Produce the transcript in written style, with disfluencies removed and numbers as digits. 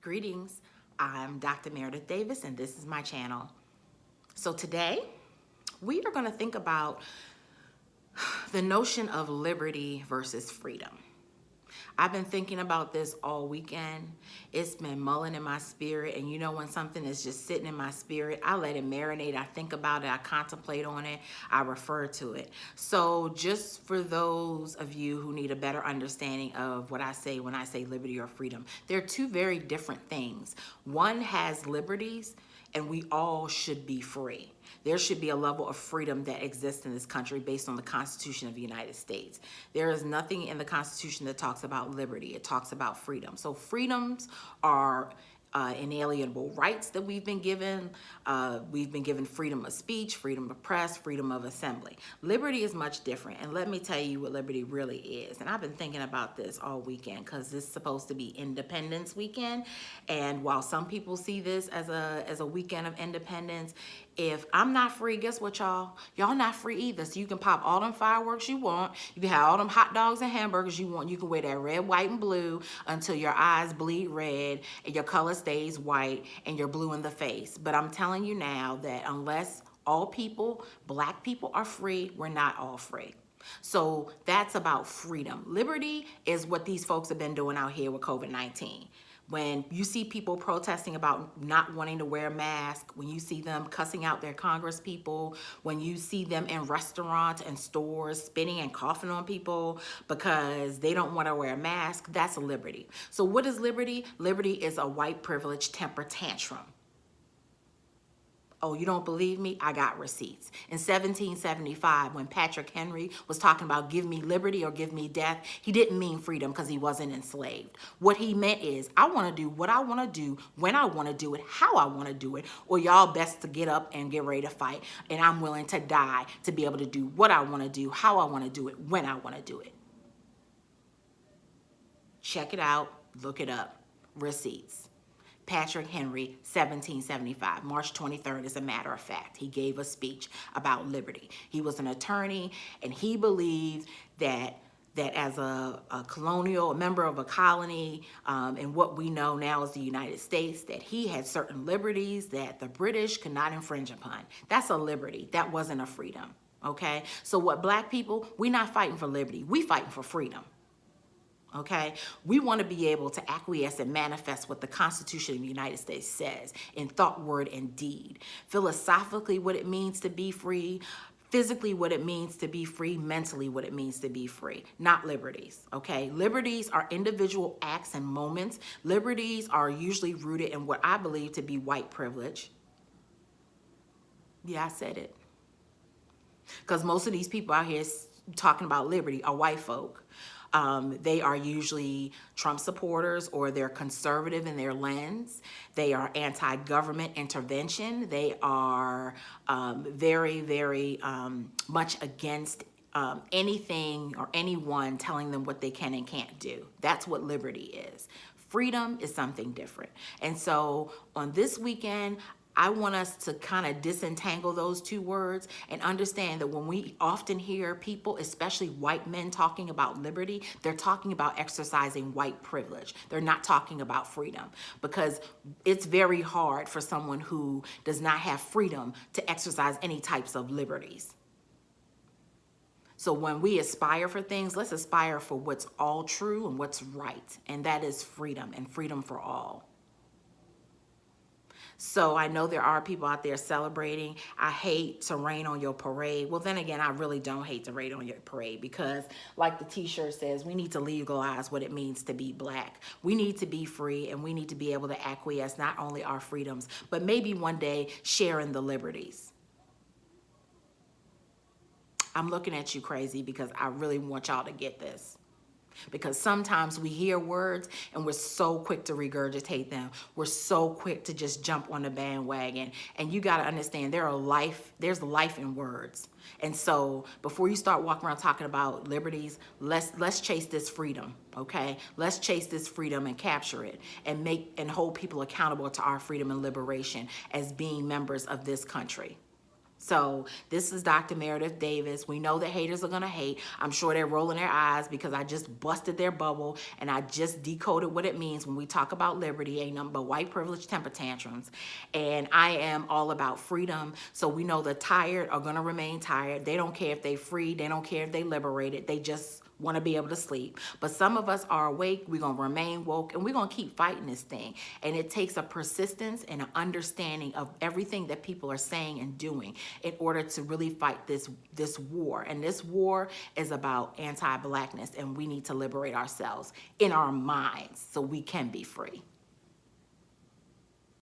Greetings, I'm Dr. Meredith Davis and this is my channel. So today we are going to think about the notion of liberty versus freedom. I've been thinking about this all weekend. It's been mulling in my spirit, and you know when something is just sitting in my spirit, I let it marinate, I think about it, I contemplate on it, I refer to it. So just for those of you who need a better understanding of what I say when I say liberty or freedom, they're two very different things. One has liberties, and we all should be free. There should be a level of freedom that exists in this country based on the Constitution of the United States. There is nothing in the Constitution that talks about liberty. It talks about freedom. So freedoms are inalienable rights that we've been given. We've been given freedom of speech, freedom of press, freedom of assembly. Liberty is much different, and let me tell you what liberty really is. And I've been thinking about this all weekend because this is supposed to be Independence Weekend, and while some people see this as a weekend of independence, if I'm not free, guess what, y'all? Y'all not free either. So you can pop all them fireworks you want. You can have all them hot dogs and hamburgers you want. You can wear that red, white, and blue until your eyes bleed red and your color stays white and you're blue in the face. But I'm telling you now that unless all people, black people, are free, we're not all free. So that's about freedom. Liberty is what these folks have been doing out here with COVID-19. When you see people protesting about not wanting to wear a mask, when you see them cussing out their Congress people, when you see them in restaurants and stores spitting and coughing on people because they don't want to wear a mask, that's a liberty. So what is liberty? Liberty is a white privilege temper tantrum. Oh, you don't believe me? I got receipts. In 1775, when Patrick Henry was talking about give me liberty or give me death, he didn't mean freedom because he wasn't enslaved. What he meant is, I want to do what I want to do, when I want to do it, how I want to do it, or y'all best to get up and get ready to fight, and I'm willing to die to be able to do what I want to do, how I want to do it, when I want to do it. Check it out, look it up. Receipts. Patrick Henry, 1775, March 23rd, as a matter of fact. He gave a speech about liberty. He was an attorney, and he believed that as a colonial, a member of a colony, and what we know now as the United States, that he had certain liberties that the British could not infringe upon. That's a liberty. That wasn't a freedom, okay? So what black people, we're not fighting for liberty. We fighting for freedom. Okay, we want to be able to acquiesce and manifest what the Constitution of the United States says in thought, word, and deed. Philosophically, what it means to be free. Physically, what it means to be free. Mentally, what it means to be free. Not liberties, okay? Liberties are individual acts and moments. Liberties are usually rooted in what I believe to be white privilege. Yeah, I said it. Because most of these people out here talking about liberty are white folk. They are usually Trump supporters, or they're conservative in their lens. They are anti-government intervention. They are very, very much against anything or anyone telling them what they can and can't do. That's what liberty is. Freedom is something different. And so on this weekend, I want us to kind of disentangle those two words and understand that when we often hear people, especially white men, talking about liberty, they're talking about exercising white privilege. They're not talking about freedom, because it's very hard for someone who does not have freedom to exercise any types of liberties. So when we aspire for things, let's aspire for what's all true and what's right, and that is freedom, and freedom for all. So I know there are people out there celebrating. I hate to rain on your parade. Well, then again, I really don't hate to rain on your parade, because like the t-shirt says, we need to legalize what it means to be black. We need to be free, and we need to be able to acquiesce not only our freedoms, but maybe one day sharing the liberties. I'm looking at you crazy because I really want y'all to get this. Because sometimes we hear words and we're so quick to regurgitate them. We're so quick to just jump on the bandwagon. And you got to understand there's life in words. And so before you start walking around talking about liberties, let's chase this freedom, okay? Let's chase this freedom and capture it and hold people accountable to our freedom and liberation as being members of this country. So this is Dr. Meredith Davis. We know that haters are gonna hate. I'm sure they're rolling their eyes because I just busted their bubble and I just decoded what it means when we talk about liberty, ain't nothing but white privilege temper tantrums. And I am all about freedom. So we know the tired are gonna remain tired. They don't care if they free, they don't care if they liberated, they just want to be able to sleep. But some of us are awake, we're going to remain woke, and we're going to keep fighting this thing. And it takes a persistence and an understanding of everything that people are saying and doing in order to really fight this war. And this war is about anti-blackness, and we need to liberate ourselves in our minds so we can be free.